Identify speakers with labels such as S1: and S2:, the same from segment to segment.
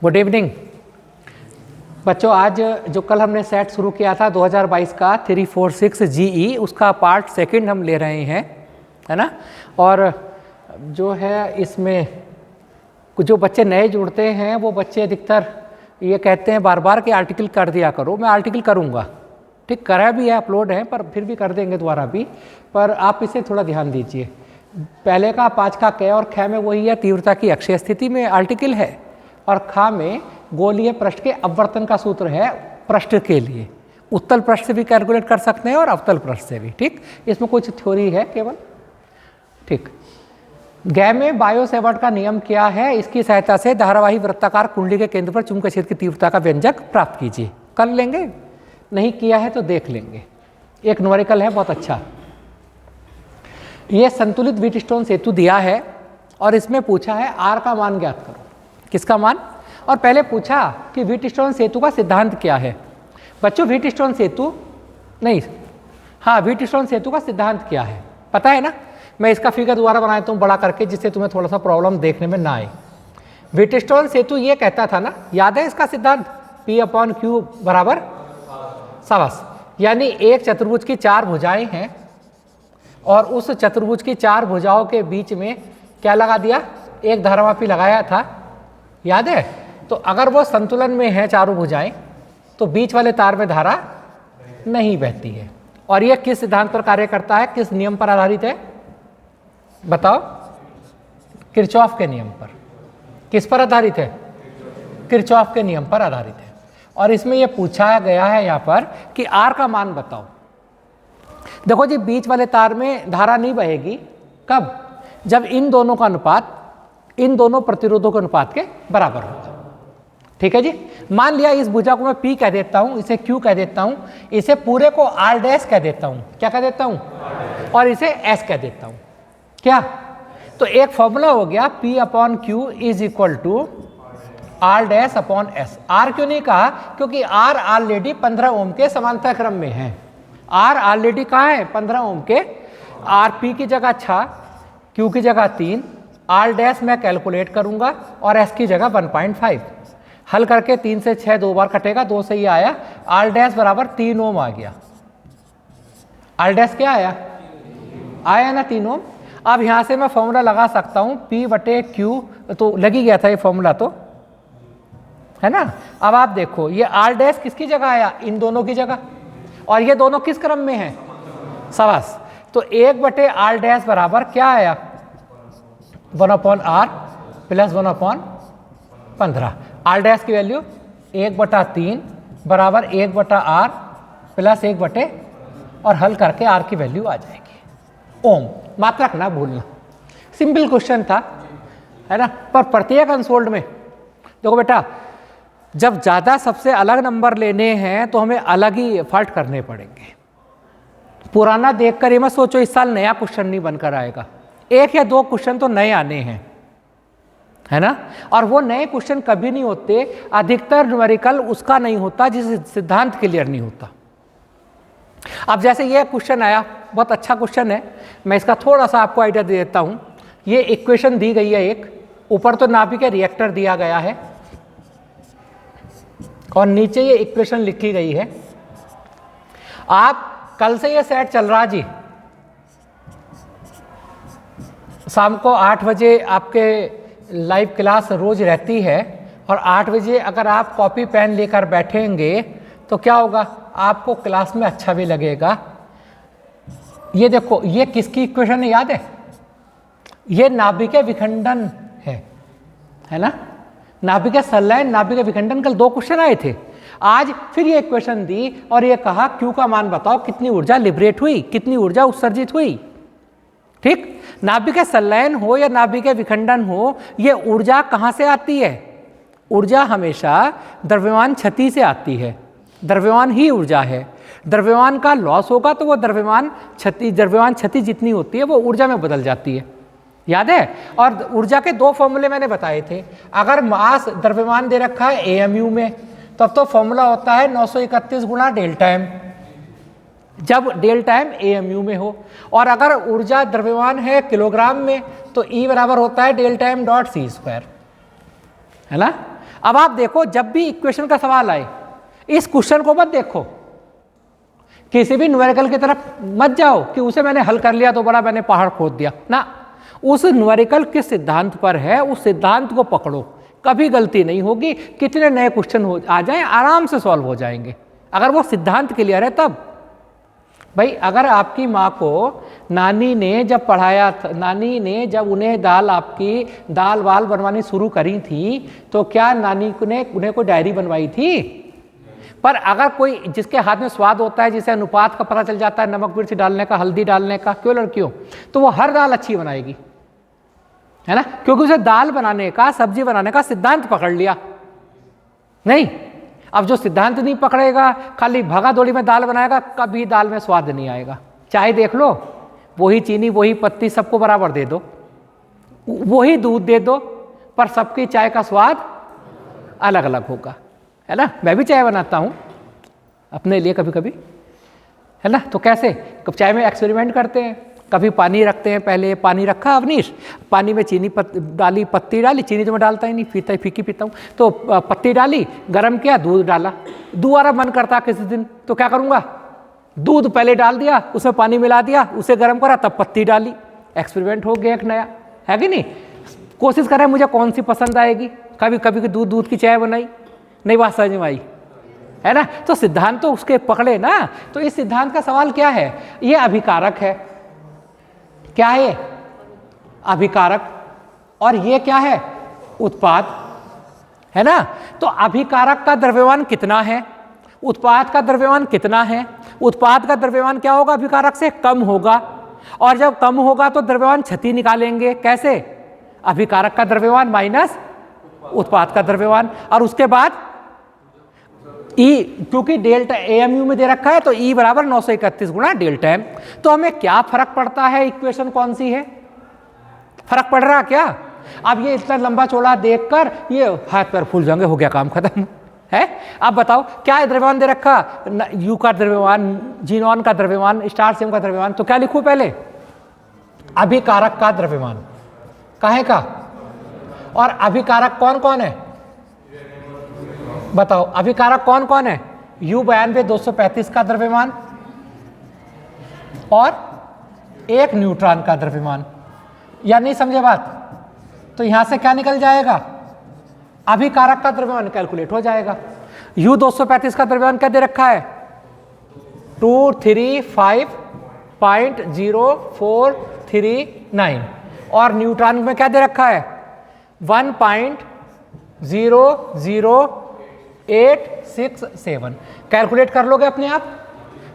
S1: Good evening बच्चों। आज जो कल हमने सेट शुरू किया था 2022 का 346 GE, उसका पार्ट सेकंड हम ले रहे हैं, है ना। और जो है इसमें जो बच्चे नए जुड़ते हैं वो बच्चे अधिकतर ये कहते हैं बार बार कि आर्टिकल कर दिया करो। मैं आर्टिकल करूँगा, ठीक, करा भी है, अपलोड है, पर फिर भी कर देंगे दोबारा भी, पर आप इसे थोड़ा ध्यान दीजिए। पहले का 5 का क और ख में वही है, तीव्रता की अक्षीय स्थिति में आर्टिकल है, और खा में गोलीय पृष्ठ के अपवर्तन का सूत्र है पृष्ठ के लिए। उत्तल पृष्ठ से भी कैलकुलेट कर सकते हैं और अवतल पृष्ठ से भी, ठीक। इसमें कुछ थ्योरी है केवल, ठीक। गै में बायो-सेवर्ट का नियम क्या है? इसकी सहायता से धारावाही वृत्ताकार कुंडली के केंद्र पर चुंबकीय क्षेत्र की तीव्रता का व्यंजक प्राप्त कीजिए। कर लेंगे, नहीं किया है तो देख लेंगे। एक न्यूमेरिकल है बहुत अच्छा। ये संतुलित व्हीटस्टोन सेतु दिया है और इसमें पूछा है आर का मान ज्ञात करो। किसका मान? और पहले पूछा कि व्हीटस्टोन सेतु का सिद्धांत क्या है। बच्चों व्हीटस्टोन सेतु नहीं, हाँ, व्हीटस्टोन सेतु का सिद्धांत क्या है पता है ना। मैं इसका फिगर दोबारा बना देता हूँ बड़ा करके, जिससे तुम्हें थोड़ा सा प्रॉब्लम देखने में ना आए। व्हीटस्टोन सेतु ये कहता था ना, याद है इसका सिद्धांत, P/Q बराबर शाबाश, यानी एक चतुर्भुज की 4 भुजाएं हैं और उस चतुर्भुज की 4 भुजाओं के बीच में क्या लगा दिया? एक धारावापी लगाया था, याद है। तो अगर वो संतुलन में है चारों भुजाएं, तो बीच वाले तार में धारा नहीं बहती है। और यह किस सिद्धांत पर कार्य करता है, किस नियम पर आधारित है बताओ? किरचॉफ के नियम पर। किस पर आधारित है? किरचॉफ के नियम पर आधारित है। और इसमें यह पूछा गया है यहाँ पर कि आर का मान बताओ। देखो जी, बीच वाले तार में धारा नहीं बहेगी, कब? जब इन दोनों का अनुपात इन दोनों प्रतिरोधों के अनुपात के बराबर होगा, ठीक है जी। मान लिया इस भुजा को मैं P कह देता हूं, इसे Q कह देता हूं, इसे पूरे को R' कह देता हूं। क्या कह देता हूं? और इसे S कह देता हूं। क्या? तो एक फॉर्मूला हो गया P/Q is equal to R'/S। R क्यों नहीं कहा? क्योंकि R ऑलरेडी 15 ओम के समांतर क्रम में है। R ऑलरेडी कहाँ है? 15 ओम के। R P की जगह 6, Q की जगह 3, R' मैं कैलकुलेट करूंगा और S की जगह 1.5। हल करके 3 से 6 2 बार कटेगा, 2 से ही आया। R' बराबर 3 ओम आ गया। R' क्या आया? आया ना 3 ओम। अब यहां से मैं फॉर्मूला लगा सकता हूं P/Q, तो लगी गया था ये फॉर्मूला, तो है ना। अब आप देखो ये R' किसकी जगह आया? इन दोनों की जगह। और ये दोनों किस क्रम में हैं? शाबाश। तो 1/R' बराबर क्या आया? 1/R plus 1/15। R' की वैल्यू 1/3 बराबर 1/R प्लस 1/, और हल करके R की वैल्यू आ जाएगी ओम। मात्रक ना भूलना, सिंपल क्वेश्चन था, है ना। पर प्रत्येक अनसोल्ड में देखो बेटा, जब ज़्यादा सबसे अलग नंबर लेने हैं तो हमें अलग ही एफर्ट करने पड़ेंगे। पुराना देखकर ये मत सोचो इस साल नया क्वेश्चन नहीं बनकर आएगा। 1 या 2 क्वेश्चन तो नए आने हैं, है ना। और वो नए क्वेश्चन कभी नहीं होते, अधिकतर न्यूमेरिकल उसका नहीं होता जिस सिद्धांत क्लियर नहीं होता। अब जैसे ये क्वेश्चन आया, बहुत अच्छा क्वेश्चन है, मैं इसका थोड़ा सा आपको आइडिया दे देता हूं। ये इक्वेशन दी गई है, एक ऊपर तो नाभिक रिएक्टर दिया गया है और नीचे ये इक्वेशन लिखी गई है। आप कल से ये सेट चल रहा जी, शाम को 8 बजे आपके लाइव क्लास रोज रहती है, और 8 बजे अगर आप कॉपी पेन लेकर बैठेंगे तो क्या होगा? आपको क्लास में अच्छा भी लगेगा। ये देखो, ये किसकी इक्वेशन है याद है? ये नाभिक विखंडन है ना। नाभिक संलयन, नाभिक विखंडन, कल 2 क्वेश्चन आए थे। आज फिर ये इक्वेशन दी और ये कहा Q का मान बताओ, कितनी ऊर्जा लिबरेट हुई, कितनी ऊर्जा उत्सर्जित हुई, ठीक। नाभिक संलयन हो या नाभिक विखंडन हो, ये ऊर्जा कहाँ से आती है? ऊर्जा हमेशा द्रव्यमान क्षति से आती है। द्रव्यमान ही ऊर्जा है। द्रव्यमान का लॉस होगा तो वो द्रव्यमान क्षति जितनी होती है वो ऊर्जा में बदल जाती है, याद है। और ऊर्जा के 2 फॉर्मूले मैंने बताए थे। अगर मास द्रव्यमान दे रखा है AMU में, तब तो फॉर्मूला होता है 931 गुणा डेल्टा M, जब डेल्टा M AMU में हो। और अगर ऊर्जा द्रव्यमान है किलोग्राम में, तो E बराबर होता है डेल्टा M डॉट C², है ना। अब आप देखो, जब भी इक्वेशन का सवाल आए इस क्वेश्चन को मत देखो, किसी भी न्यूमेरिकल की तरफ मत जाओ कि उसे मैंने हल कर लिया तो बड़ा मैंने पहाड़ खोद दिया ना। उस न्यूमेरिकल किस सिद्धांत पर है, उस सिद्धांत को पकड़ो, कभी गलती नहीं होगी। कितने नए क्वेश्चन हो आ जाएं, आराम से सॉल्व हो जाएंगे अगर वो सिद्धांत क्लियर है तब। भाई अगर आपकी माँ को नानी ने जब पढ़ाया था, नानी ने जब उन्हें आपकी दाल वाल बनवानी शुरू करी थी, तो क्या नानी ने उन्हें कोई डायरी बनवाई थी? पर अगर कोई जिसके हाथ में स्वाद होता है, जिसे अनुपात का पता चल जाता है, नमक मिर्च डालने का, हल्दी डालने का, क्यों लड़कियों, तो वो हर दाल अच्छी बनाएगी, है ना, क्योंकि उसे दाल बनाने का, सब्जी बनाने का सिद्धांत पकड़ लिया। नहीं, अब जो सिद्धांत नहीं पकड़ेगा, खाली भागा दौड़ी में दाल बनाएगा, कभी दाल में स्वाद नहीं आएगा। चाय देख लो, वही चीनी वही पत्ती सबको बराबर दे दो, वही दूध दे दो, पर सबकी चाय का स्वाद अलग अलग होगा, है ना। मैं भी चाय बनाता हूँ अपने लिए कभी कभी, है ना। तो कैसे, कब चाय में एक्सपेरिमेंट करते हैं, कभी पानी रखते हैं, पहले पानी रखा अवनीश, पानी में चीनी डाली, पत्ती डाली, चीनी तो मैं डालता ही नहीं, पीता ही फीकी पीता हूँ, तो पत्ती डाली, गरम किया, दूध डाला। दोबारा मन करता किसी दिन तो क्या करूँगा, दूध पहले डाल दिया, उसमें पानी मिला दिया, उसे गर्म करा, तब पत्ती डाली। एक्सपेरिमेंट हो गया एक नया, है कि नहीं। कोशिश करें मुझे कौन सी पसंद आएगी। कभी कभी दूध की चाय बनाई, नहीं बात समझ में आई, है ना। तो सिद्धांत तो उसके पकड़े ना। तो इस सिद्धांत का सवाल क्या है, ये अभिकारक है। क्या है, अभिकारक। और ये क्या है, उत्पाद, है ना। तो अभिकारक का द्रव्यमान कितना है, उत्पाद का द्रव्यमान कितना है। उत्पाद का द्रव्यमान क्या होगा, अभिकारक से कम होगा, और जब कम होगा तो द्रव्यमान क्षति निकालेंगे। कैसे, अभिकारक का द्रव्यमान माइनस उत्पाद का द्रव्यमान, और उसके बाद ई, क्योंकि डेल्टा एएमयू में दे रखा है तो ई बराबर 931 गुणा डेल्टा एम। तो हमें क्या फर्क पड़ता है, इक्वेशन कौन सी है, फर्क पड़ रहा क्या। अब ये इतना लंबा चौड़ा देखकर ये हाथ पैर फूल जाएंगे, हो गया काम खत्म है। अब बताओ क्या द्रव्यमान दे रखा, यू का द्रव्यमान, जीनॉन का द्रव्यमान, स्टार सेम का द्रव्यमान, तो क्या लिखूं पहले, अभिकारक का द्रव्यमान, काहे का। और अभिकारक कौन कौन है, बताओ अभिकारक कौन कौन है, U9235 का द्रव्यमान और एक न्यूट्रॉन का द्रव्यमान। या नहीं समझे बात, तो यहां से क्या निकल जाएगा, अभिकारक का द्रव्यमान कैलकुलेट हो जाएगा। U235 का द्रव्यमान क्या दे रखा है, 235.0439, और न्यूट्रॉन में क्या दे रखा है, 1.00867। कैलकुलेट कर लोगे अपने आप।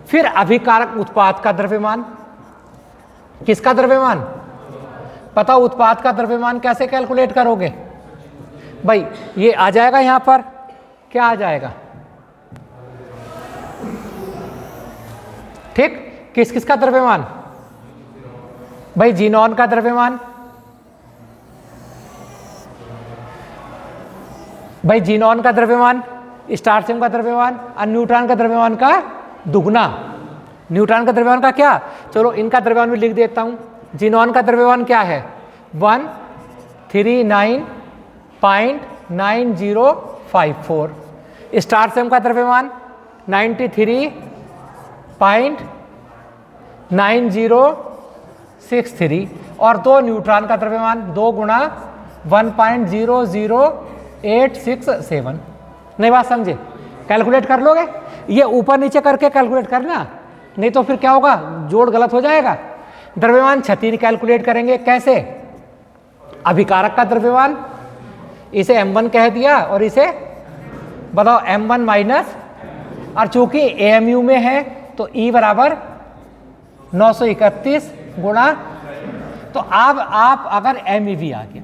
S1: फिर अभिकारक उत्पाद का द्रव्यमान, किसका द्रव्यमान, पता उत्पाद का द्रव्यमान कैसे कैलकुलेट करोगे भाई, ये आ जाएगा यहां पर, क्या आ जाएगा, ठीक, किस किस का द्रव्यमान भाई, जीनॉन का द्रव्यमान, भाई जीनॉन का द्रव्यमान, स्टारसेम का द्रव्यमान, और न्यूट्रॉन का द्रव्यमान का दुगना। न्यूट्रॉन का द्रव्यमान का क्या, चलो इनका द्रव्यमान भी लिख देता हूं। जीनॉन का द्रव्यमान क्या है, 139.9054। स्टारसेम का द्रव्यमान 93.9063, और दो न्यूट्रॉन का द्रव्यमान 2 गुणा 1.00867। नहीं बात समझे, कैलकुलेट कर लोगे, ये ऊपर नीचे करके कैलकुलेट करना, नहीं तो फिर क्या होगा, जोड़ गलत हो जाएगा। द्रव्यमान क्षति कैलकुलेट करेंगे, कैसे, अभिकारक का द्रव्यमान, इसे M1 कह दिया, और इसे बताओ M1 माइनस, और चूंकि AMU में है तो E बराबर 931 गुणा, तो अब आप अगर MEV आ गया,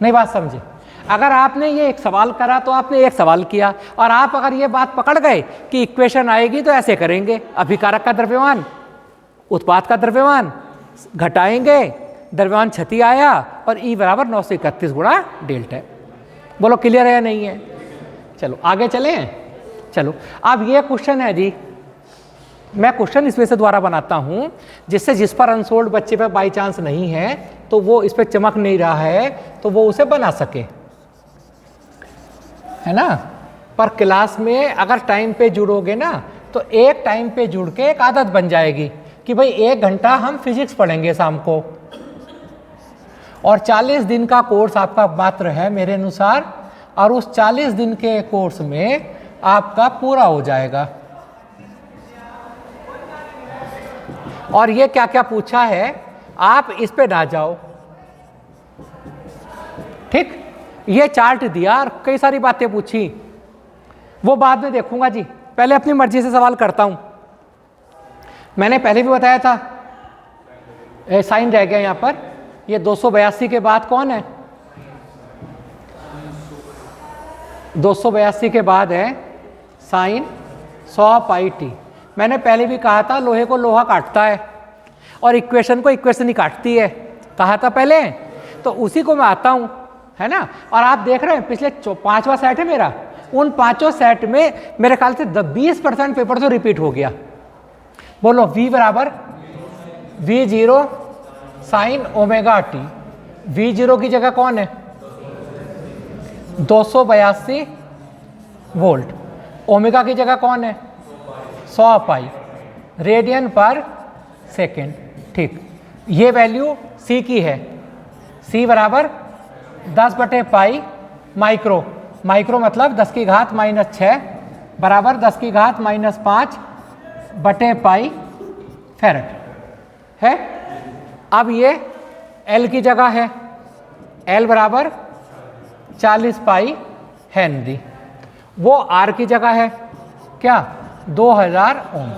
S1: नहीं बात समझे, अगर आपने ये एक सवाल करा तो आपने एक सवाल किया, और आप अगर ये बात पकड़ गए कि इक्वेशन आएगी तो ऐसे करेंगे, अभिकारक का द्रव्यमान, उत्पाद का द्रव्यमान घटाएंगे, द्रव्यमान क्षति आया, और ई बराबर 931 गुणा डेल्टा। बोलो क्लियर है या नहीं है। चलो आगे चलें। चलो अब ये क्वेश्चन है जी, मैं क्वेश्चन इस वजह से द्वारा बनाता हूं जिससे जिस पर अनसोल्ड बच्चे पे बाई चांस नहीं है तो वो इस पर चमक नहीं रहा है तो वो उसे बना सके। है ना, पर क्लास में अगर टाइम पे जुड़ोगे ना तो एक टाइम पे जुड़ के एक आदत बन जाएगी कि भाई 1 घंटा हम फिजिक्स पढ़ेंगे शाम को, और 40 दिन का कोर्स आपका मात्र है मेरे अनुसार, और उस 40 दिन के कोर्स में आपका पूरा हो जाएगा। और ये क्या क्या पूछा है आप इस पे ना जाओ, ठीक। ये चार्ट दिया और कई सारी बातें पूछी, वो बाद में देखूंगा जी, पहले अपनी मर्जी से सवाल करता हूं। मैंने पहले भी बताया था, साइन रह गया यहां पर, ये 282 के बाद कौन है? 282 के बाद है साइन 100 पाई टी। मैंने पहले भी कहा था लोहे को लोहा काटता है और इक्वेशन को इक्वेशन ही काटती है, कहा था पहले। तो उसी को मैं आता हूं, है ना। और आप देख रहे हैं पिछले 5वां सेट है मेरा, उन 5 सेट में मेरे ख्याल से 20% पेपर तो रिपीट हो गया। बोलो v बराबर v0 sine omega T. v0 की जगह कौन है? 282 वोल्ट। ओमेगा की जगह कौन है? 100 पाई रेडियन पर सेकेंड, ठीक। ये वैल्यू c की है, c बराबर 10/पाई माइक्रो, माइक्रो मतलब 10 की घात -6 बराबर 10 की घात -5/पाई फैरेड है। अब ये L की जगह है, L बराबर 40 पाई हेनरी। वो R की जगह है क्या? 2000 ओम।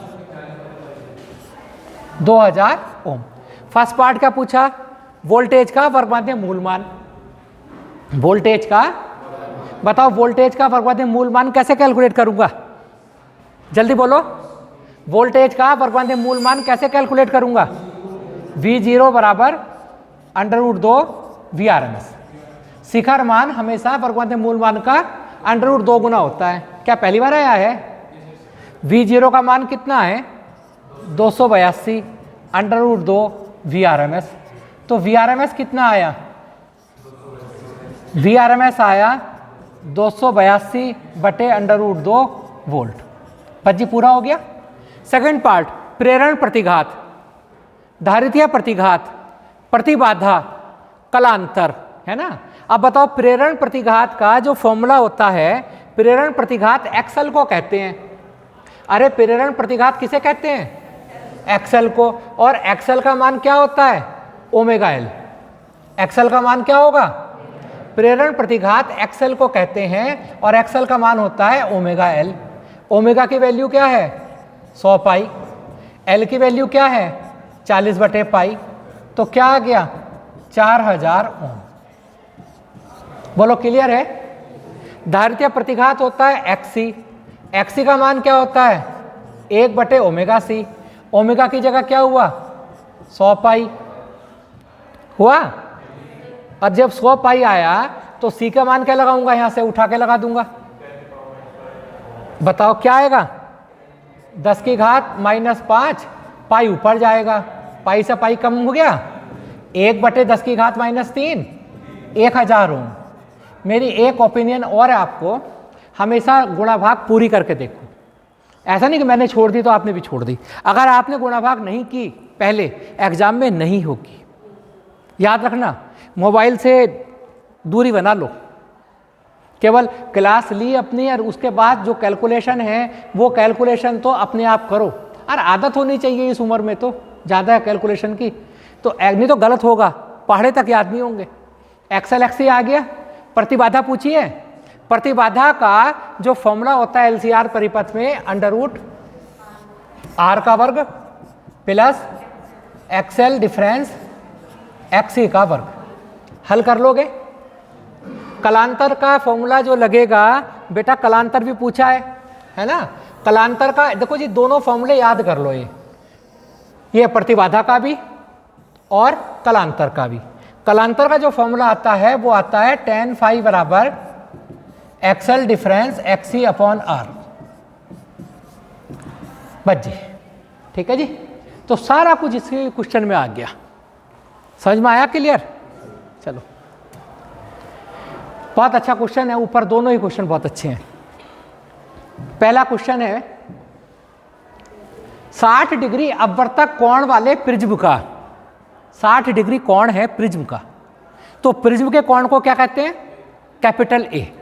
S1: 2000 ओम। फर्स्ट पार्ट क्या पूछा? वोल्टेज का वर्गमाध्य मूलमान। वोल्टेज का बताओ, वोल्टेज का वर्गमाध्य मूलमान कैसे कैलकुलेट करूंगा? जल्दी बोलो, वोल्टेज का वर्गमाध्य मूलमान कैसे कैलकुलेट करूंगा? V0 बराबर √2 VRMS। शिखर मान हमेशा वर्गमाध्य मूलमान का √2 गुना होता है। क्या पहली बार आया है? V0 का मान कितना है? 282 √2 VRMS। तो VRMS कितना आया? VRMS आया 282/√2 वोल्ट। बच्ची पूरा हो गया। सेकंड पार्ट, प्रेरण प्रतिघात, धारितीय प्रतिघात, प्रतिबाधा, कलांतर, है ना। अब बताओ प्रेरण प्रतिघात का जो फॉर्मूला होता है, प्रेरण प्रतिघात एक्सल को कहते हैं। अरे प्रेरण प्रतिघात किसे कहते हैं? एक्सल को। और एक्सल का मान क्या होता है? Omega L. एक्सल का मान क्या होगा? प्रेरण प्रतिघात एक्सल को कहते हैं और एक्सल का मान होता है ओमेगा एल। ओमेगा की वैल्यू क्या है? 100 पाई। एल की वैल्यू क्या है? 40/पाई। तो क्या आ गया? 4000 ओम। बोलो क्लियर है? धारितीय प्रतिघात होता है एक्सी। एक्सी का मान क्या होता है? 1/ओमेगा-सी। ओमेगा की जगह क्या हुआ? 100 पाई हुआ। और जब 100 पाई आया तो सी का मान क्या लगाऊंगा? यहां से उठा के लगा दूंगा। बताओ क्या आएगा? 10 की घात -5, पाई ऊपर जाएगा, पाई से पाई कम हो गया, 1/10 की घात -3, 1000 ओम। मेरी एक ओपिनियन और है आपको, हमेशा गुणा भाग पूरी करके देखो। ऐसा नहीं कि मैंने छोड़ दी तो आपने भी छोड़ दी। अगर आपने गुणा भाग नहीं की पहले, एग्जाम में नहीं होगी। याद रखना, मोबाइल से दूरी बना लो, केवल क्लास ली अपनी और उसके बाद जो कैलकुलेशन है वो कैलकुलेशन तो अपने आप करो। और आदत होनी चाहिए इस उम्र में, तो ज़्यादा है कैलकुलेशन की, तो नहीं तो गलत होगा, पहाड़े तक याद नहीं होंगे। एक्सल एक्सी आ गया। प्रतिबाधा पूछी है। प्रतिबाधा का जो फॉर्मूला होता है LCR परिपथ में, √R का वर्ग प्लस XL डिफरेंस XC का वर्ग। हल कर लोगे। कलांतर का फॉर्मूला जो लगेगा बेटा, कलांतर भी पूछा है ना। कलांतर का देखो जी, दोनों फॉर्मूले याद कर लो। ये प्रतिबाधा का भी और कलांतर का भी। कलांतर का जो फॉर्मूला आता है वो आता है tan phi बराबर XL डिफरेंस XC/R। बस जी, ठीक है जी। तो सारा कुछ इसी क्वेश्चन में आ गया। समझ में आया? क्लियर? चलो बहुत अच्छा क्वेश्चन है, ऊपर दोनों ही क्वेश्चन बहुत अच्छे हैं। पहला क्वेश्चन है 60 डिग्री अपवर्तक कोण वाले प्रिज्म का, 60 डिग्री कोण है प्रिज्म का, तो प्रिज्म के कोण को क्या कहते हैं? Capital A.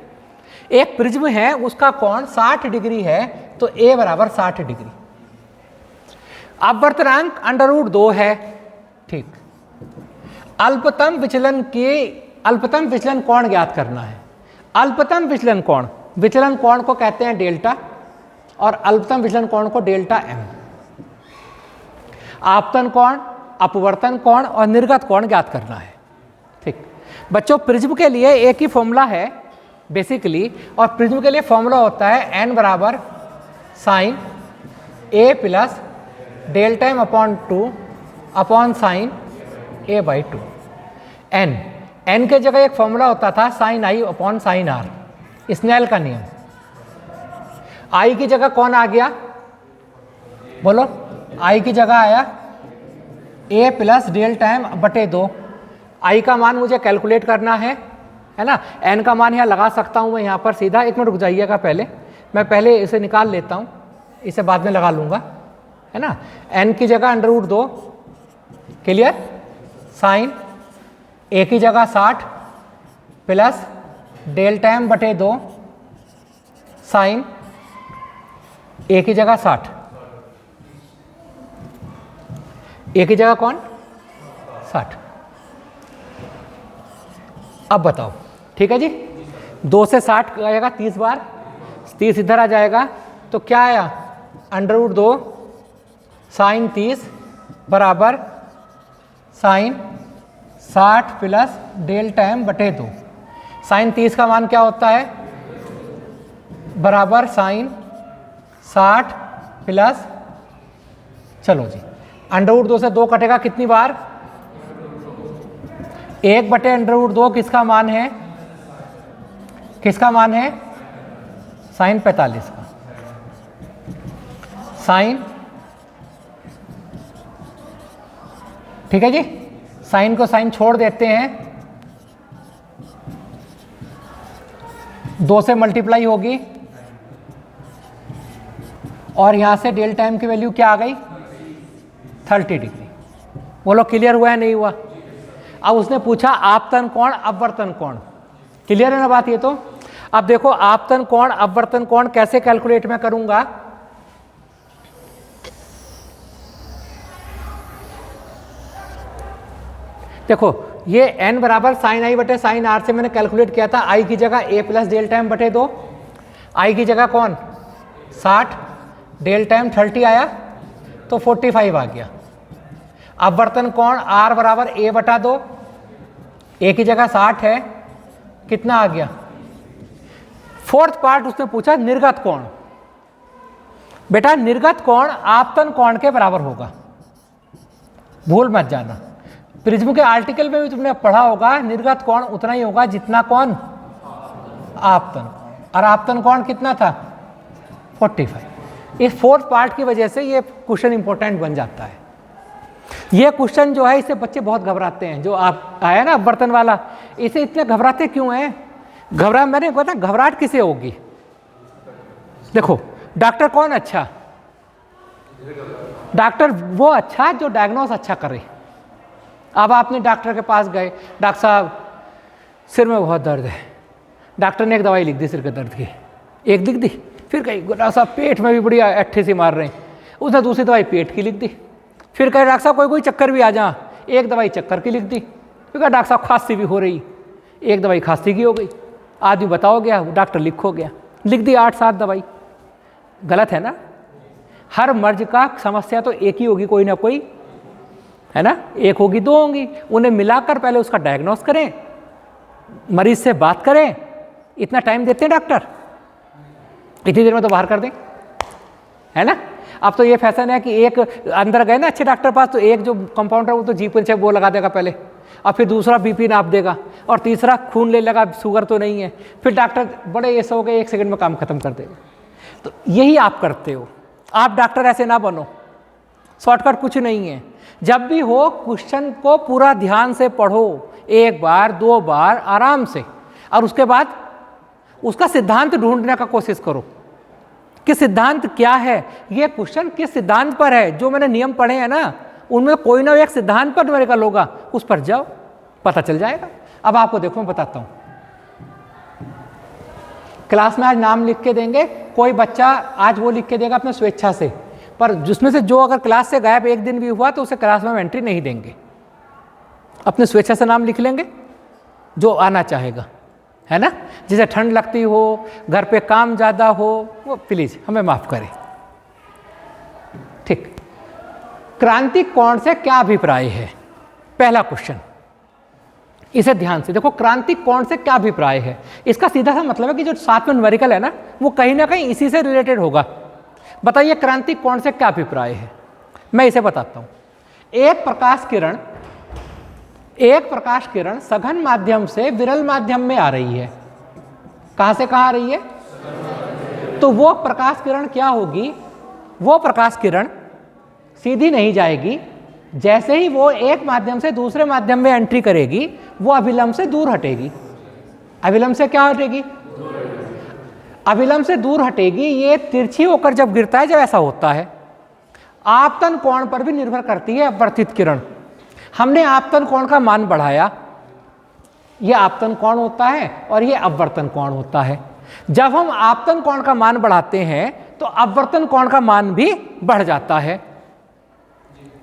S1: एक प्रिज्म है उसका कोण 60 डिग्री है, तो ए बराबर 60 डिग्री। अपवर्तनांक √2 है, ठीक। अल्पतम विचलन कोण ज्ञात करना है। अल्पतम विचलन कोण को कहते हैं डेल्टा, और अल्पतम विचलन कोण को डेल्टा एम। आपतन कोण, अपवर्तन कोण और निर्गत कोण ज्ञात करना है, ठीक। बच्चों प्रिज्म के लिए एक ही फॉर्मूला है बेसिकली, और प्रिज्म के लिए फॉर्मूला होता है n बराबर sine a plus delta M upon 2 upon sine a by 2। n के जगह एक फॉर्मूला होता था sine i upon sine r, Snell का नियम। i की जगह कौन आ गया? बोलो। i की जगह आया a प्लस डेल्टा एम बटे 2। i का मान मुझे कैलकुलेट करना है ना। n का मान यहाँ लगा सकता हूँ मैं यहाँ पर सीधा। एक मिनट रुक जाइएगा, मैं पहले इसे निकाल लेता हूँ, इसे बाद में लगा लूँगा, है ना। n की जगह √2, क्लियर। साइन a की जगह 60 प्लस डेल्टा एम बटे 2 साइन a की जगह 60, a की जगह कौन? 60। अब बताओ, ठीक है जी। 2 से 60 आएगा 30 बार, 30 इधर आ जाएगा, तो क्या आया? √2 साइन 30 बराबर साइन 60 प्लस डेल्टा एम बटे 2। साइन 30 का मान क्या होता है? बराबर साइन 60 प्लस, चलो जी, √2 से 2 कटेगा कितनी बार? 1 बटे √2 किसका मान है? किसका मान है? साइन 45 का। साइन, ठीक है जी। साइन को साइन छोड़ देते हैं, 2 से मल्टीप्लाई होगी, और यहां से डेल्टा एम की वैल्यू क्या आ गई? 30 डिग्री। बोलो क्लियर हुआ है नहीं हुआ? अब उसने पूछा आपतन कोण अपवर्तन कोण, क्लियर है ना बात ये? तो अब देखो आपतन कोण अपवर्तन कोण कैसे कैलकुलेट मैं करूंगा। देखो ये n बराबर साइन i बटे साइन r से मैंने कैलकुलेट किया था। i की जगह a प्लस डेल्टा एम बटे 2, i की जगह कौन? 60, डेल्टा एम 30 आया, तो 45 आ गया। अपवर्तन कोण r बराबर a बटा 2, a की जगह 60 है, कितना आ गया? फोर्थ पार्ट उसने पूछा निर्गत कोण। बेटा निर्गत कोण आपतन कोण के बराबर होगा, भूल मत जाना। प्रिज्म के आर्टिकल में भी तुमने पढ़ा होगा, निर्गत कोण उतना ही होगा जितना कौन? आपतन कोण। और आपतन कोण कितना था? 45। इस फोर्थ पार्ट की वजह से ये क्वेश्चन इंपॉर्टेंट बन जाता है। ये क्वेश्चन जो है इससे बच्चे बहुत घबराते हैं, जो आप आया ना बर्तन वाला, इसे इतने घबराते क्यों हैं? मैंने पता घबराहट किसे होगी? देखो डॉक्टर कौन अच्छा? डॉक्टर वो अच्छा जो डायग्नोस अच्छा करे। अब आपने डॉक्टर के पास गए, डॉक्टर साहब सिर में बहुत दर्द है, डॉक्टर ने एक दवाई लिख दी सिर के दर्द की, एक लिख दी, फिर कही डॉक्टर साहब पेट में भी बड़ी अट्ठी सी मार रहे हैं, उसने दूसरी दवाई पेट की लिख दी, फिर कहे डॉक्टर साहब कोई चक्कर भी आ जा, एक दवाई चक्कर की लिख दी, फिर कहा डॉक्टर साहब खांसी भी हो रही, एक दवाई खांसी की हो गई। आदमी बताओ गया, डॉक्टर लिखो गया, लिख दी 8-7 दवाई। गलत है ना? हर मर्ज का समस्या तो एक ही होगी, कोई ना कोई, है ना? एक होगी, 2 होंगी, उन्हें मिलाकर पहले उसका डायग्नोस करें, मरीज से बात करें। इतना टाइम देते हैं डॉक्टर? इतनी देर में तो बाहर कर दें, है ना? अब तो ये फैशन है कि एक अंदर गए ना अच्छे डॉक्टर पास, तो एक जो कंपाउंडर वो तो जीप से वो लगा देगा पहले, और फिर दूसरा बीपी नाप देगा, और तीसरा खून ले लगा, शुगर तो नहीं है, फिर डॉक्टर बड़े ऐसे हो गए 1 सेकंड में काम खत्म कर देगा। तो यही आप करते हो। आप डॉक्टर ऐसे ना बनो, शॉर्टकट कुछ नहीं है। जब भी हो क्वेश्चन को पूरा ध्यान से पढ़ो, 1 बार 2 बार आराम से। और उसके बाद उसका सिद्धांत ढूंढने का कोशिश करो कि सिद्धांत क्या है, ये क्वेश्चन किस सिद्धांत पर है। जो मैंने नियम पढ़े हैं ना, उनमें कोई ना एक सिद्धांत पर न्यूमेरिकल होगा, उस पर जाओ, पता चल जाएगा। अब आपको देखो मैं बताता हूं, क्लास में आज नाम लिख के देंगे, कोई बच्चा आज वो लिख के देगा अपने स्वेच्छा से, पर जिसमें से जो अगर क्लास से गायब एक दिन भी हुआ तो उसे क्लास में एंट्री नहीं देंगे, अपने स्वेच्छा से नाम लिख लेंगे जो आना चाहेगा, है ना। जिसे ठंड लगती हो, घर पे काम ज़्यादा हो, वो प्लीज़ हमें माफ़ करें। ठीक, क्रांति कोण से क्या अभिप्राय है, पहला क्वेश्चन, इसे ध्यान से देखो। क्रांति कोण से क्या अभिप्राय है, इसका सीधा सा मतलब है कि जो साथ में न्यूमेरिकल है ना, वो कहीं ना कहीं इसी से रिलेटेड होगा। बताइए क्रांति कोण से क्या अभिप्राय है। मैं इसे बताता हूं। एक प्रकाश किरण सघन माध्यम से विरल माध्यम में आ रही है। कहां से कहां आ रही है? तो वो प्रकाश किरण क्या होगी, वो प्रकाश किरण सीधी नहीं जाएगी, जैसे ही वो एक माध्यम से दूसरे माध्यम में एंट्री करेगी वो अभिलंब से दूर हटेगी। अभिलंब से क्या हटेगी? अभिलंब से दूर हटेगी। ये तिरछी होकर जब गिरता है, जब ऐसा होता है, आपतन कोण पर भी निर्भर करती है अपवर्तित किरण। हमने आपतन कोण का मान बढ़ाया, ये आपतन कोण होता है और ये अपवर्तन कोण होता है। जब हम आपतन कोण का मान बढ़ाते हैं तो अपवर्तन कोण का मान भी बढ़ जाता है।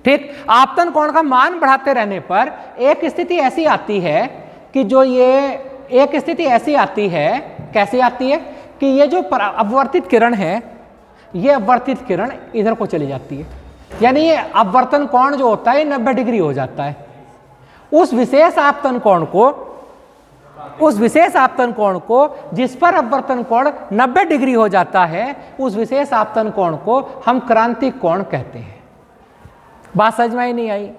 S1: ठीक, आपतन कोण का मान बढ़ाते रहने पर एक स्थिति ऐसी आती है कि जो ये एक स्थिति ऐसी आती है, कैसी आती है कि ये जो अपवर्तित किरण है, ये अपवर्तित किरण इधर को चली जाती है, यानी ये अपवर्तन कोण जो होता है 90 डिग्री हो जाता है। उस विशेष आपतन कोण को जिस पर अपवर्तन कोण 90 डिग्री हो जाता है, उस विशेष आपतन कोण को हम क्रांतिक कोण कहते हैं। बात समझ में ही नहीं आई।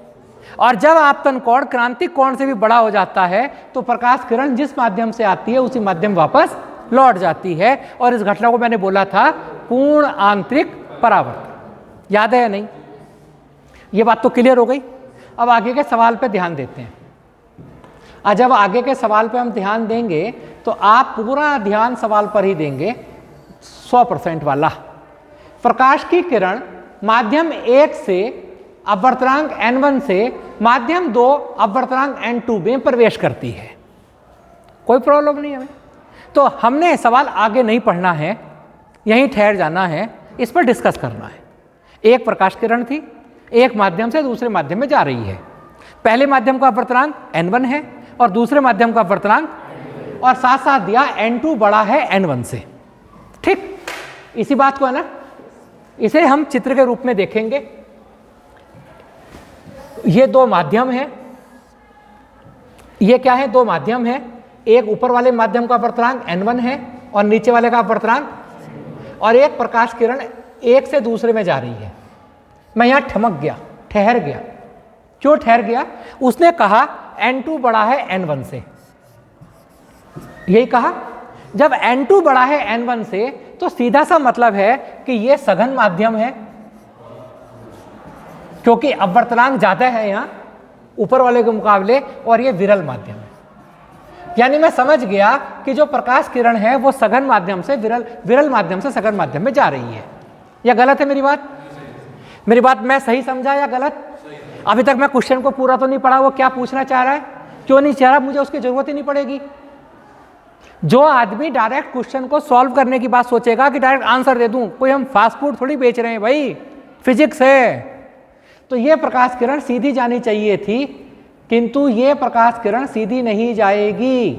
S1: और जब आपतन कोण क्रांतिक कोण से भी बड़ा हो जाता है तो प्रकाश किरण जिस माध्यम से आती है उसी माध्यम वापस लौट जाती है, और इस घटना को मैंने बोला था पूर्ण आंतरिक परावर्तन। याद है या नहीं? ये बात तो क्लियर हो गई। अब आगे के सवाल पे ध्यान देते हैं। और जब आगे के सवाल पे हम ध्यान देंगे तो आप पूरा ध्यान सवाल पर ही देंगे, 100% वाला। प्रकाश की किरण माध्यम 1 से अपवर्तनांक n1 से माध्यम 2 अपवर्तनांक n2 में प्रवेश करती है, कोई प्रॉब्लम नहीं हमें। तो हमने सवाल आगे नहीं पढ़ना है, यहीं ठहर जाना है, इस पर डिस्कस करना है। एक प्रकाश किरण थी, एक माध्यम से दूसरे माध्यम में जा रही है। पहले माध्यम का अपवर्तनांक n1 है और दूसरे माध्यम का अपवर्तनांक, और साथ साथ दिया n2 बड़ा है n1 से। ठीक, इसी बात को है ना, इसे हम चित्र के रूप में देखेंगे। ये दो माध्यम है, ये क्या है? दो माध्यम है। एक ऊपर वाले माध्यम का अपवर्तनांक n1 है और नीचे वाले का अपवर्तनांक, और एक प्रकाश किरण एक से दूसरे में जा रही है। मैं यहां ठहर गया। क्यों ठहर गया? उसने कहा n2 बड़ा है n1 से, यही कहा। जब n2 बड़ा है n1 से तो सीधा सा मतलब है कि यह सघन माध्यम है, क्योंकि अपवर्तनांक ज्यादा है यहां ऊपर वाले के मुकाबले, और यह विरल माध्यम है। यानी मैं समझ गया कि जो प्रकाश किरण है वो सघन माध्यम से विरल माध्यम से सघन माध्यम में जा रही है। या गलत है मेरी बात? मेरी बात मैं सही समझा या गलत? अभी तक मैं क्वेश्चन को पूरा तो नहीं पढ़ा, वो क्या पूछना चाह रहा है, क्यों नहीं चाह रहा, मुझे उसकी जरूरत ही नहीं पड़ेगी। जो आदमी डायरेक्ट क्वेश्चन को सॉल्व करने की बात सोचेगा कि डायरेक्ट आंसर दे दूं, कोई हम फास्ट फूड थोड़ी बेच रहे हैं भाई, फिजिक्स है। तो ये प्रकाश किरण सीधी जानी चाहिए थी, किंतु ये प्रकाश किरण सीधी नहीं जाएगी।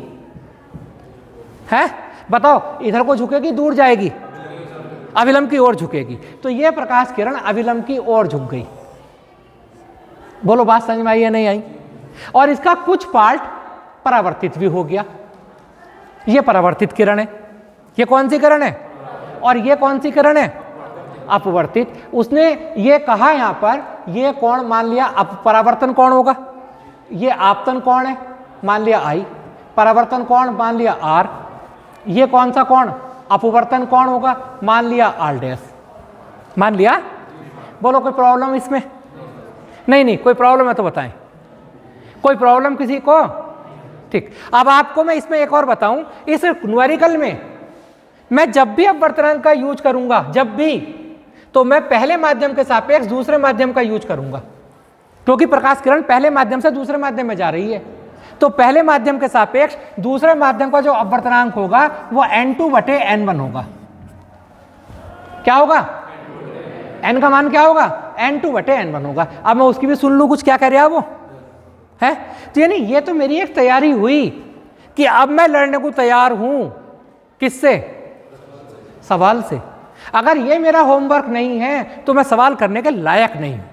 S1: है, बताओ इधर को झुकेगी, दूर जाएगी, अविलंब की ओर झुकेगी। तो ये प्रकाश किरण अविलंब की ओर झुक गई। बोलो बात समझ में आई या नहीं आई? और इसका कुछ पार्ट परावर्तित भी हो गया। ये परावर्तित किरण है, ये कौन सी किरण है? और ये कौन सी किरण है? अपवर्तित। उसने ये कहा यहां पर, ये कोण मान लिया परावर्तन कोण होगा, ये आपतन कोण है मान लिया I, परावर्तन कोण मान लिया R, ये कौन सा कोण? अपवर्तन कोण होगा, मान लिया R', मान लिया। बोलो कोई प्रॉब्लम इसमें? नहीं, कोई प्रॉब्लम है तो बताएं। कोई प्रॉब्लम किसी को? ठीक। अब आपको मैं इसमें एक और बताऊं, इस न्यूमेरिकल में मैं जब भी अपवर्तनांक का यूज करूंगा, जब भी, तो मैं पहले माध्यम के सापेक्ष दूसरे माध्यम का यूज करूंगा, क्योंकि प्रकाश किरण पहले माध्यम से दूसरे माध्यम में जा रही है। तो पहले माध्यम के सापेक्ष दूसरे माध्यम का जो अपवर्तनांक होगा वो n2/n1 होगा। क्या होगा? n का मान क्या होगा? n2/n1 होगा। अब मैं उसकी भी सुन लूं कुछ क्या कह रहा वो है। तो यानी ये तो मेरी एक तैयारी हुई कि अब मैं लड़ने को तैयार हूं। किससे? सवाल से। अगर ये मेरा होमवर्क नहीं है तो मैं सवाल करने के लायक नहीं हूं।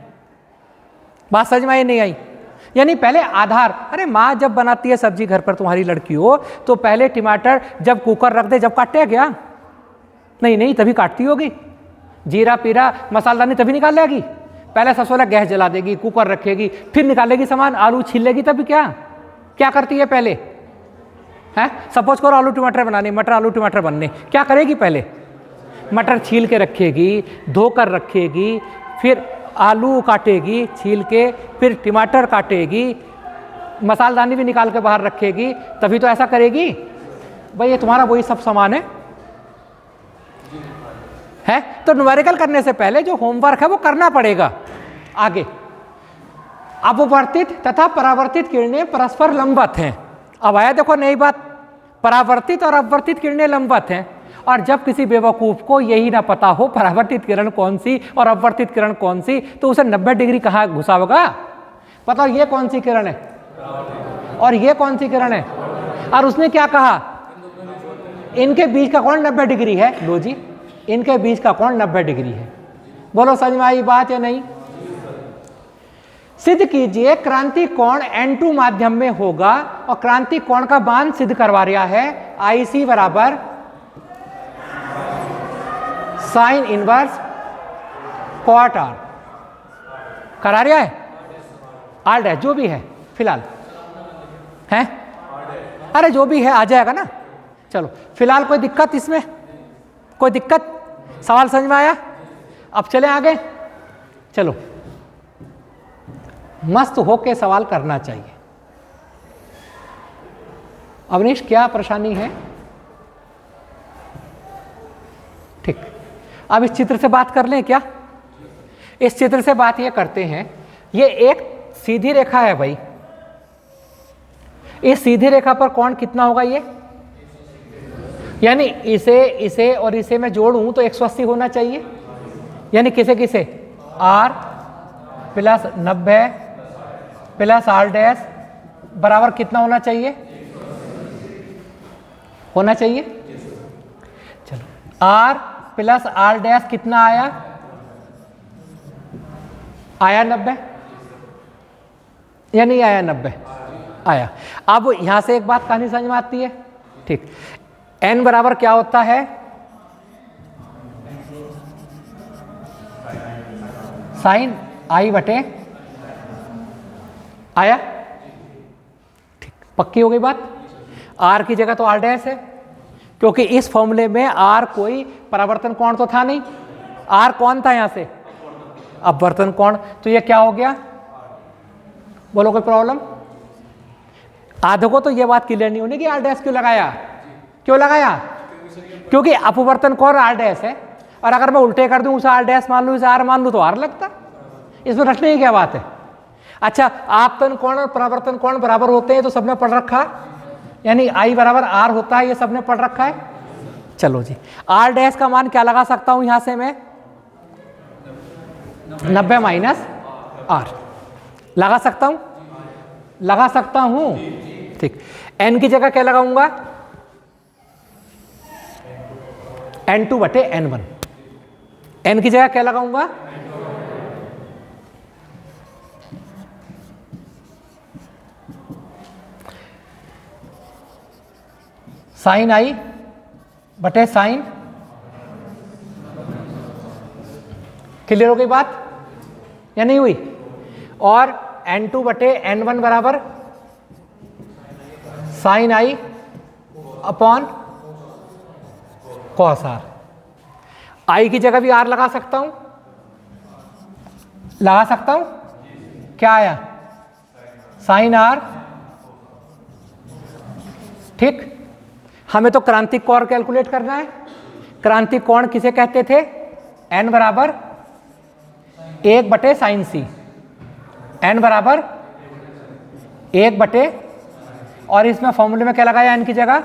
S1: बात समझ में आई नहीं आई? यानी पहले आधार, अरे माँ जब बनाती है सब्जी घर पर तुम्हारी लड़की हो तो पहले टमाटर जब कुकर रख दे, जब काटे क्या? नहीं नहीं, तभी काटती होगी। जीरा पीरा मसालादानी तभी निकाल लेगी। पहले सबसे पहले गैस जला देगी, कुकर रखेगी, फिर निकालेगी सामान, आलू छील लेगी, तब क्या करती है पहले? है सपोज करो आलू टमाटर बनाने, मटर आलू टमाटर बनने, क्या करेगी? पहले मटर छील के रखेगी, धोकर रखेगी, फिर आलू काटेगी छील के, फिर टमाटर काटेगी, मसालदानी भी निकाल के बाहर रखेगी, तभी तो ऐसा करेगी। भाई ये तुम्हारा वही सब सामान है? तो न्यूमेरिकल करने से पहले जो होमवर्क है वो करना पड़ेगा। आगे, अपवर्तित तथा परावर्तित किरणें परस्पर लंबवत हैं। अब आया देखो नई बात, परावर्तित और अपवर्तित किरणें लंबवत हैं। और जब किसी बेवकूफ को यही ना पता हो परावर्तित किरण कौन सी और अपवर्तित किरण कौन सी, तो उसे 90 डिग्री कहाँ घुसा होगा? पता ये कौन सी किरण है और ये कौन सी किरण है, और उसने क्या कहा? इनके बीच का कोण 90 डिग्री है। लो जी, इनके बीच का कोण 90 डिग्री है। बोलो समझ में आई बात या नहीं? सिद्ध कीजिए क्रांति कोण n2 माध्यम में होगा, और क्रांति कोण का मान सिद्ध करवा रहा है IC बराबर साइन इनवर्स कॉट R। करा रहा है R डैश, जो भी है फिलहाल है, अरे जो भी है आ जाएगा ना। चलो फिलहाल कोई दिक्कत इसमें? कोई दिक्कत? सवाल समझ में आया? अब चले आगे। चलो मस्त होके सवाल करना चाहिए। अवनीश क्या परेशानी है? ठीक, अब इस चित्र से बात कर लें क्या? इस चित्र से बात ये करते हैं, ये एक सीधी रेखा है भाई। इस सीधी रेखा पर कोण कितना होगा? ये यानी इसे और इसे मैं जोड़ूं तो 180 होना चाहिए। यानी किसे किसे? R plus 90 plus R dash बराबर कितना होना चाहिए? होना चाहिए। चलो R प्लस R डैश कितना आया? आया 90 या नहीं आया? 90 आया। अब यहां से एक बात कहानी समझ में आती है। ठीक, n बराबर क्या होता है? साइन I बटे, आया? ठीक, पक्की हो गई बात। R की जगह तो R डैश है, क्योंकि इस फॉर्मूले में R कोई परावर्तन कोण तो था नहीं। R कौन था यहां से? अपवर्तन कोण। तो ये क्या हो गया? बोलो कोई प्रॉब्लम? आधे को तो ये बात क्लियर नहीं होनी कि R डैश क्यों लगाया। क्यों लगाया? क्योंकि अपवर्तन कोण R डैश है, और अगर मैं उल्टे कर दूं उसे R डैश मान लूं, इसे R मान लूं तो R लगता। इसमें रटने की क्या बात है? अच्छा, आपतन कोण और परावर्तन कोण बराबर होते हैं तो सबने पढ़ रखा, यानी I बराबर R होता है, ये सबने पढ़ रखा है। चलो जी, R डैश का मान क्या लगा सकता हूं यहां से मैं? 90 माइनस R लगा सकता हूं, लगा सकता हूं। ठीक, n की जगह क्या लगाऊंगा? n2 बटे n1। n की जगह क्या लगाऊंगा? साइन I बटे साइन। क्लियर हो गई बात या नहीं हुई? और n2 बटे n1 बराबर sine I upon cos R। I की जगह भी R लगा सकता हूं, लगा सकता हूं। क्या आया? साइन R ठीक। हमें तो क्रांतिक कोण कैलकुलेट करना है। क्रांतिक कोण किसे कहते थे? n बराबर 1/sin c, n बराबर 1/, और इसमें फॉर्मूले में क्या लगाया n की जगह?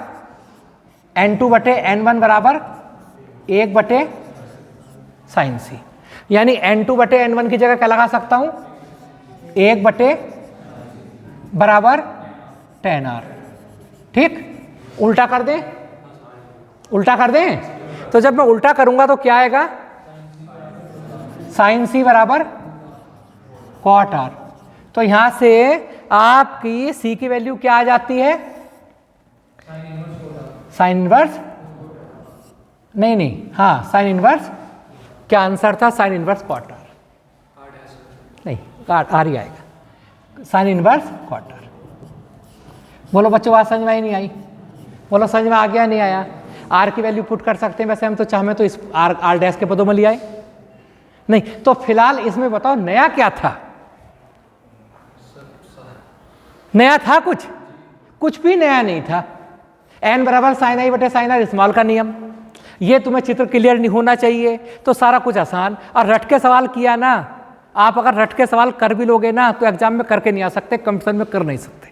S1: n2/n1 बराबर 1/sin c, यानी n2/n1 की जगह क्या लगा सकता हूं? 1/ बराबर tan r। ठीक, उल्टा कर दें, उल्टा कर दें। तो जब मैं उल्टा करूंगा तो क्या आएगा? sin c बराबर cot r। तो यहां से आपकी c की वैल्यू क्या आ जाती है? साइन इनवर्स, नहीं, हाँ साइन इनवर्स। क्या आंसर था? साइन इनवर्स cot r, नहीं r ही आएगा, साइन इनवर्स cot r। बोलो बच्चों, बात समझ में आई नहीं आई? बोलो समझ में आ गया नहीं आया? r की वैल्यू पुट कर सकते हैं, वैसे हम तो चाहें तो इस r डैश के पदों में ले आए। नहीं तो फिलहाल इसमें बताओ नया क्या था? नया था कुछ भी नया नहीं था। n बराबर साइन आई बटे साइन आर स्मॉल का नियम, ये तुम्हें चित्र क्लियर नहीं होना चाहिए तो सारा कुछ आसान। और रट के सवाल किया ना, आप अगर रट के सवाल कर भी लोगे ना तो एग्जाम में करके नहीं आ सकते, कंपटीशन में कर नहीं सकते।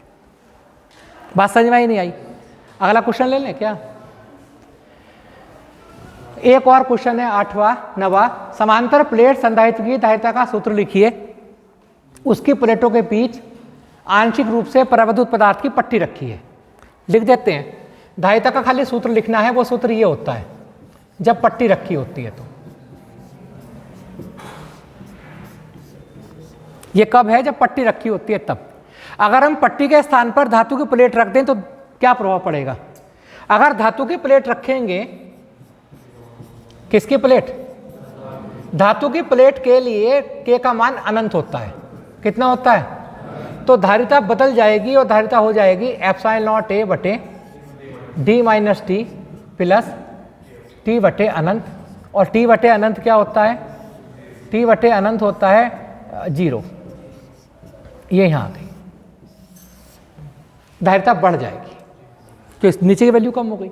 S1: बात समझ में आई नहीं आई? अगला क्वेश्चन ले लें क्या? एक और क्वेश्चन है 8वां 9वां। समांतर प्लेट संधारित्र की धारिता का सूत्र लिखिए। उसकी प्लेटों के बीच आंशिक रूप से परावैद्युत पदार्थ की पट्टी रखी है। लिख देते हैं। धारिता का खाली सूत्र लिखना है, वो सूत्र ये होता है जब पट्टी रखी होती है। तो ये कब है? जब पट्टी रखी होती है तब। अगर हम पट्टी के स्थान पर धातु की प्लेट रख दें तो क्या प्रभाव पड़ेगा? अगर धातु की प्लेट रखेंगे, किसकी प्लेट? धातु की प्लेट के लिए k का मान अनंत होता है। कितना होता है? तो धारिता बदल जाएगी और धारिता हो जाएगी एप्सिलॉन a बटे d minus T plus t बटे अनंत। और t बटे अनंत क्या होता है? t बटे अनंत होता है 0। ये यहाँ आ गई, धारिता बढ़ जाएगी तो इस नीचे की वैल्यू कम हो गई।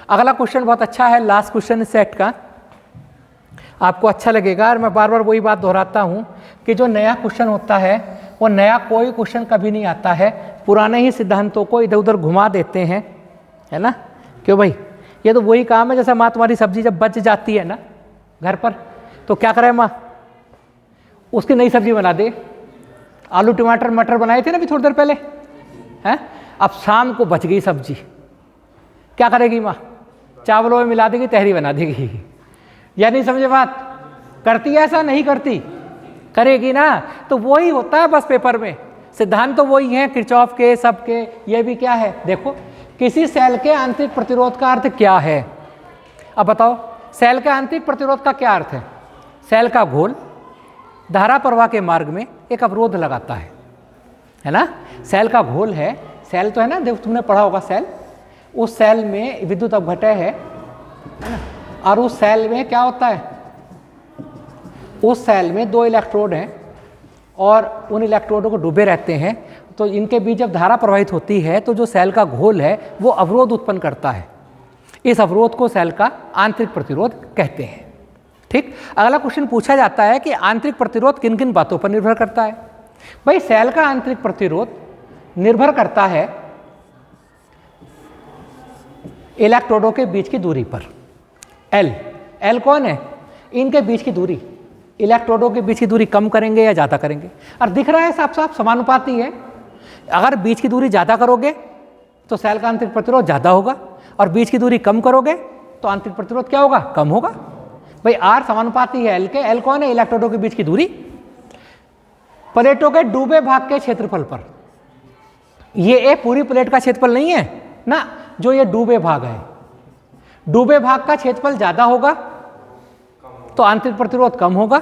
S1: अगला क्वेश्चन बहुत अच्छा है, लास्ट क्वेश्चन इस सेट का, आपको अच्छा लगेगा। और मैं बार बार वही बात दोहराता हूँ कि जो नया क्वेश्चन होता है वो नया कोई क्वेश्चन कभी नहीं आता है, पुराने ही सिद्धांतों को इधर उधर घुमा देते हैं, है ना? क्यों भाई? ये तो वही काम है जैसे माँ तुम्हारी सब्जी जब बच जाती है ना घर पर तो क्या करे माँ? उसकी नई सब्जी बना दे। आलू टमाटर मटर बनाए थे ना अभी थोड़ी देर पहले, हैं? अब शाम को बच गई सब्जी, क्या करेगी माँ? चावलों में मिला देगी, तहरी बना देगी। या नहीं समझे बात? करती है ऐसा? नहीं करती? करेगी ना। तो वही होता है बस पेपर में, सिद्धांत तो वही है किरचॉफ के सबके। ये भी क्या है देखो, किसी सेल के आंतरिक प्रतिरोध का अर्थ क्या है? अब बताओ, सेल के आंतरिक प्रतिरोध का क्या अर्थ है? सेल का घोल धारा प्रवाह के मार्ग में एक अवरोध लगाता है ना? सेल का घोल है, सेल तो है ना, देखो तुमने पढ़ा होगा सेल। उस सेल में विद्युत अपघटय है ना? और उस सेल में क्या होता है? उस सेल में 2 इलेक्ट्रोड हैं और उन इलेक्ट्रोडों को डूबे रहते हैं। तो इनके बीच जब धारा प्रवाहित होती है तो जो सेल का घोल है वो अवरोध उत्पन्न करता है। इस अवरोध को सेल का आंतरिक प्रतिरोध कहते हैं। ठीक। अगला क्वेश्चन पूछा जाता है कि आंतरिक प्रतिरोध किन किन बातों पर निर्भर करता है? भाई सेल का आंतरिक प्रतिरोध निर्भर करता है इलेक्ट्रोडों के बीच की दूरी पर। एल कौन है? इनके बीच की दूरी, इलेक्ट्रोडों के बीच की दूरी कम करेंगे या ज़्यादा करेंगे? और दिख रहा है साफ साफ समानुपाती है। अगर बीच की दूरी ज़्यादा करोगे तो सेल का आंतरिक प्रतिरोध ज़्यादा होगा, और बीच की दूरी कम करोगे तो आंतरिक प्रतिरोध क्या होगा? कम होगा। भाई आर समानुपाती है एल के। एल कौन है? इलेक्ट्रोडों के बीच की दूरी प्लेटों के डूबे भाग के क्षेत्रफल पर। ये पूरी प्लेट का क्षेत्रफल नहीं है ना, जो ये डूबे भाग है, डूबे भाग का क्षेत्रफल ज़्यादा होगा तो आंतरिक प्रतिरोध कम होगा,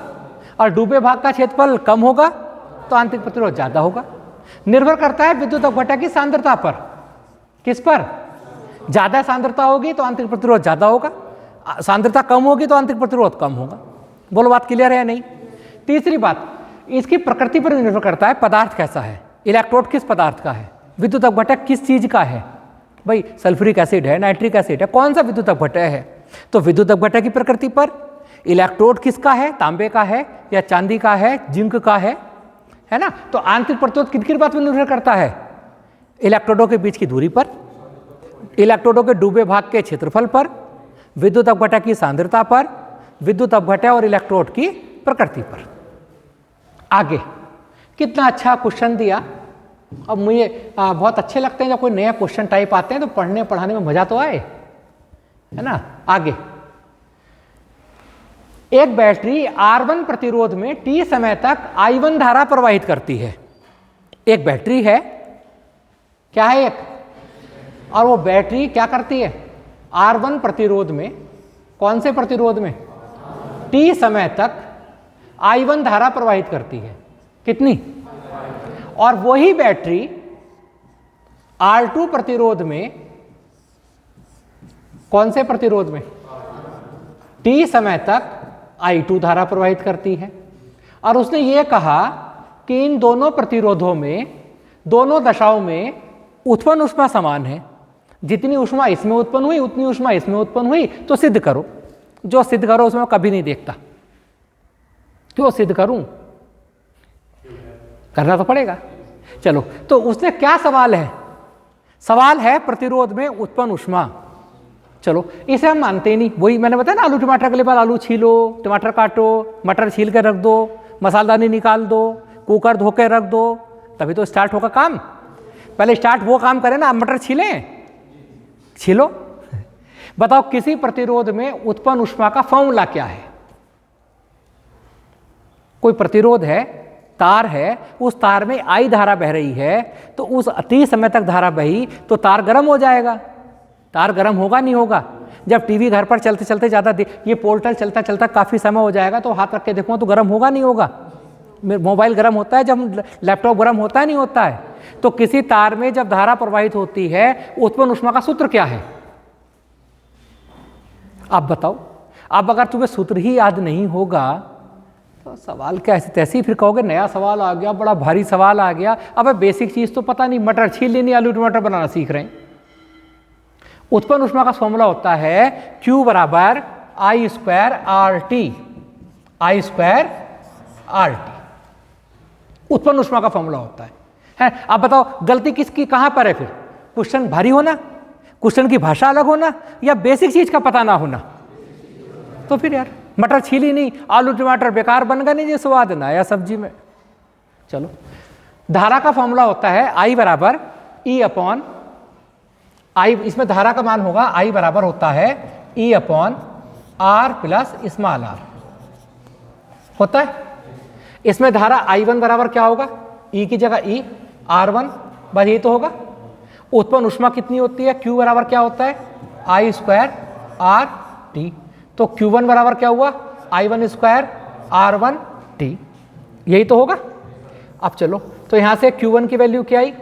S1: और डूबे भाग का क्षेत्रफल कम होगा तो आंतरिक प्रतिरोध ज़्यादा होगा। निर्भर करता है विद्युत अपघटय की सांद्रता पर। किस पर? ज़्यादा सांद्रता होगी तो आंतरिक प्रतिरोध ज़्यादा होगा, सांद्रता कम होगी तो आंतरिक प्रतिरोध कम होगा। बोलो बात क्लियर है या नहीं? तीसरी बात, इसकी प्रकृति पर निर्भर करता है, पदार्थ कैसा है, इलेक्ट्रोड किस पदार्थ का है, विद्युत अपघटक किस चीज़ का है, भाई सल्फ्यूरिक एसिड है, नाइट्रिक एसिड है, कौन सा विद्युत अपघटय है? तो विद्युत अपघटय की प्रकृति पर इलेक्ट्रोड किसका है, तांबे का है या चांदी का है, जिंक का है ना? तो आंतरिक प्रतिरोध किन बात पर निर्भर करता है? इलेक्ट्रोडों के बीच की दूरी पर, इलेक्ट्रोडों के डूबे भाग के क्षेत्रफल पर, विद्युत अपघटय की सांद्रता पर, विद्युत अपघटय और इलेक्ट्रोड की प्रकृति पर। आगे कितना अच्छा क्वेश्चन दिया। अब मुझे बहुत अच्छे लगते हैं जब कोई नया क्वेश्चन टाइप आते हैं, तो पढ़ने पढ़ाने में मजा तो आए, है ना? आगे एक बैटरी R1 प्रतिरोध में T समय तक I1 धारा प्रवाहित करती है। एक बैटरी है, क्या है एक, और वो बैटरी क्या करती है? R1 प्रतिरोध में, कौन से प्रतिरोध में? T समय तक I1 धारा प्रवाहित करती है। कितनी? और वही बैटरी R2 प्रतिरोध में, कौन से प्रतिरोध में? T समय तक I2 धारा प्रवाहित करती है। और उसने ये कहा कि इन दोनों प्रतिरोधों में, दोनों दशाओं में उत्पन्न ऊष्मा समान है। जितनी ऊष्मा इसमें उत्पन्न हुई उतनी ऊष्मा इसमें उत्पन्न हुई, तो सिद्ध करो। जो सिद्ध करो उसमें कभी नहीं देखता, क्यों सिद्ध करूं, करना तो पड़ेगा। चलो, तो उसने क्या सवाल है? सवाल है प्रतिरोध में उत्पन्न ऊष्मा। चलो, इसे हम मानते ही नहीं। वही मैंने बताया ना, आलू टमाटर के लिए बाद आलू छीलो, टमाटर काटो, मटर छील के रख दो, मसालदानी निकाल दो, कुकर धो के रख दो, तभी तो स्टार्ट होगा काम। पहले स्टार्ट वो काम करें ना, मटर छीलें, छीलो। बताओ किसी प्रतिरोध में उत्पन्न ऊष्मा का फॉर्मूला क्या है? कोई प्रतिरोध है, तार है, उस तार में I धारा बह रही है, तो उस T समय तक धारा बही तो तार गर्म हो जाएगा। तार गर्म होगा नहीं होगा? जब टीवी घर पर चलते चलते ज़्यादा ये पोर्टल चलता चलता काफ़ी समय हो जाएगा, तो हाथ रख के देखूँ तो गर्म होगा नहीं होगा? मोबाइल गर्म होता है, जब लैपटॉप गर्म होता है नहीं होता है? तो किसी तार में जब धारा प्रवाहित होती है, उत्पन्न ऊष्मा का सूत्र क्या है? आप बताओ। अब अगर तुम्हें सूत्र ही याद नहीं होगा तो सवाल क्या ऐसे तैसे ही फिर कहोगे नया सवाल आ गया, बड़ा भारी सवाल आ गया। अब बेसिक चीज़ तो पता नहीं, मटर छील लेनी, आलू टमाटर बनाना सीख रहे हैं। उत्पन्न ऊष्मा का फॉर्मूला होता है Q बराबर I square RT, I square RT उत्पन्न ऊष्मा का फॉर्मूला होता है। अब बताओ गलती किसकी कहां पर है? फिर क्वेश्चन भारी होना, क्वेश्चन की भाषा अलग होना, या बेसिक चीज का पता ना होना? तो फिर यार मटर छीली नहीं, आलू टमाटर बेकार बन गया, नहीं जी स्वाद ना आया सब्जी में। चलो, धारा का फॉर्मूला होता है I बराबर E अपॉन I, इसमें धारा का मान होगा I बराबर होता है E upon R plus small r होता है। इसमें धारा I1 बराबर क्या होगा? E की जगह E, R1, बस ये तो होगा। उत्पन्न ऊष्मा कितनी होती है? Q बराबर क्या होता है? I square RT। तो Q1 बराबर क्या हुआ? I1 स्क्वायर R1T, यही तो होगा। अब चलो, तो यहां से Q1 की वैल्यू क्या आई?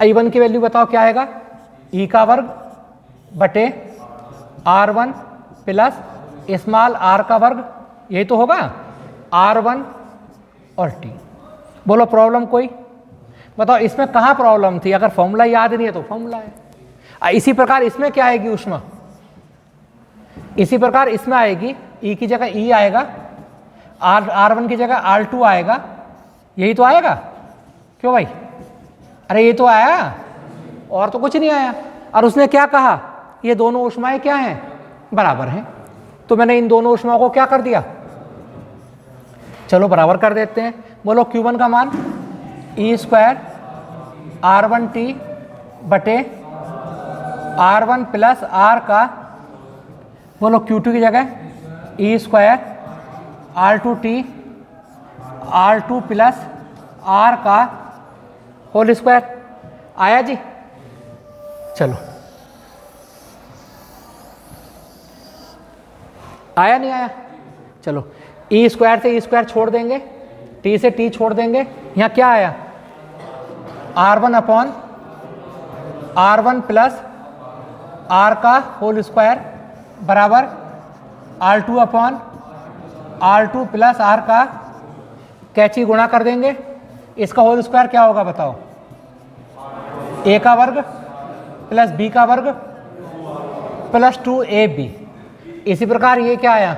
S1: I1 की वैल्यू बताओ क्या आएगा? E का वर्ग बटे R1 प्लस स्मॉल r का वर्ग, यही तो होगा, R1 और T। बोलो प्रॉब्लम कोई? बताओ इसमें कहाँ प्रॉब्लम थी? अगर फॉर्मूला याद नहीं है तो फॉर्मूला है। इसी प्रकार इसमें क्या आएगी ऊष्मा? इसी प्रकार इसमें आएगी, E की जगह E आएगा, R1 की जगह R2 आएगा, यही तो आएगा। क्यों भाई? अरे ये तो आया, और तो कुछ नहीं आया। और उसने क्या कहा? ये दोनों ऊष्माएं क्या हैं? बराबर हैं। तो मैंने इन दोनों ऊष्माओं को क्या कर दिया? चलो बराबर कर देते हैं। बोलो Q1 का मान E स्क्वायर R1T बटे R1 प्लस R का, बोलो Q2 की जगह E square R2T R2 plus R का होल स्क्वायर। आया जी? चलो, आया नहीं आया? चलो, E स्क्वायर से E स्क्वायर छोड़ देंगे, T से T छोड़ देंगे, यहाँ क्या आया? R1 upon R1 plus R का होल स्क्वायर बराबर R2 upon R2 plus R का कैची गुणा कर देंगे, इसका होल स्क्वायर क्या होगा बताओ? A का वर्ग प्लस बी का वर्ग प्लस 2ab। इसी प्रकार ये क्या आया,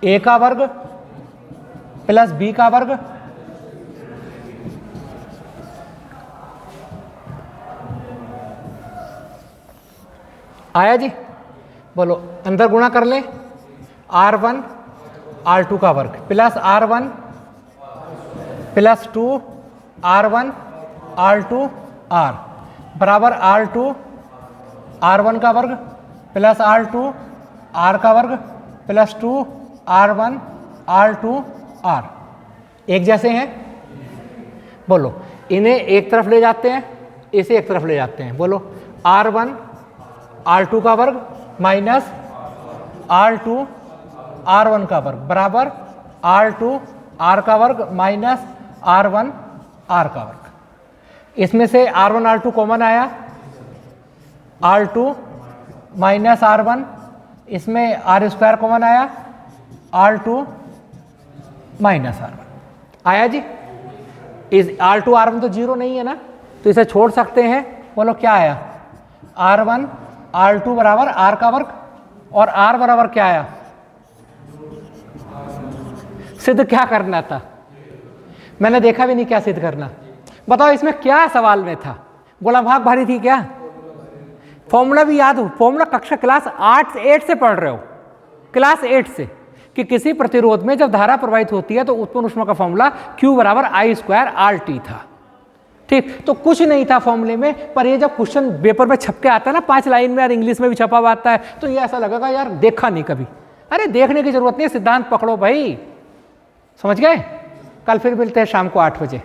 S1: a का वर्ग प्लस b का वर्ग आया जी। बोलो अंदर गुणा कर लें, r1 r2 का वर्ग plus r1 plus 2 r1 r2 r बराबर r2 r1 का वर्ग प्लस r2 r का वर्ग प्लस 2 r1 r2 r। एक जैसे हैं। बोलो इन्हें एक तरफ ले जाते हैं, इसे एक तरफ ले जाते हैं। बोलो r1 r2 का वर्ग माइनस r2 r1 का वर्ग बराबर r2 r का वर्ग माइनस r1 r का वर्ग। इसमें से r1 r2 कॉमन आया, r2 माइनस r1, इसमें r स्क्वायर कॉमन आया, r2 माइनस r1 आया जी। इस r2 r1 तो जीरो नहीं है ना, तो इसे छोड़ सकते हैं। बोलो क्या आया, r1 r2 बराबर r का वर्ग और r बराबर क्या आया, सिद्ध क्या करना था, मैंने देखा भी नहीं क्या सिद्ध करना। बताओ इसमें क्या सवाल में था, गोला भाग भारी थी क्या? फॉर्मूला भी याद हो, फॉर्मूला कक्षा क्लास 8 से पढ़ रहे हो, क्लास 8 से, कि किसी प्रतिरोध में जब धारा प्रवाहित होती है तो उत्पन्न ऊष्मा का फॉर्मूला Q बराबर I² RT था। ठीक, तो कुछ नहीं था फॉर्मूले में, पर ये जब क्वेश्चन पेपर में छप के आता है ना 5 लाइन में, और इंग्लिश में भी छपा हुआ आता है, तो ये ऐसा लगेगा यार देखा नहीं कभी। अरे देखने की जरूरत नहीं है, सिद्धांत पकड़ो भाई, समझ गए। कल फिर मिलते हैं शाम को 8 बजे।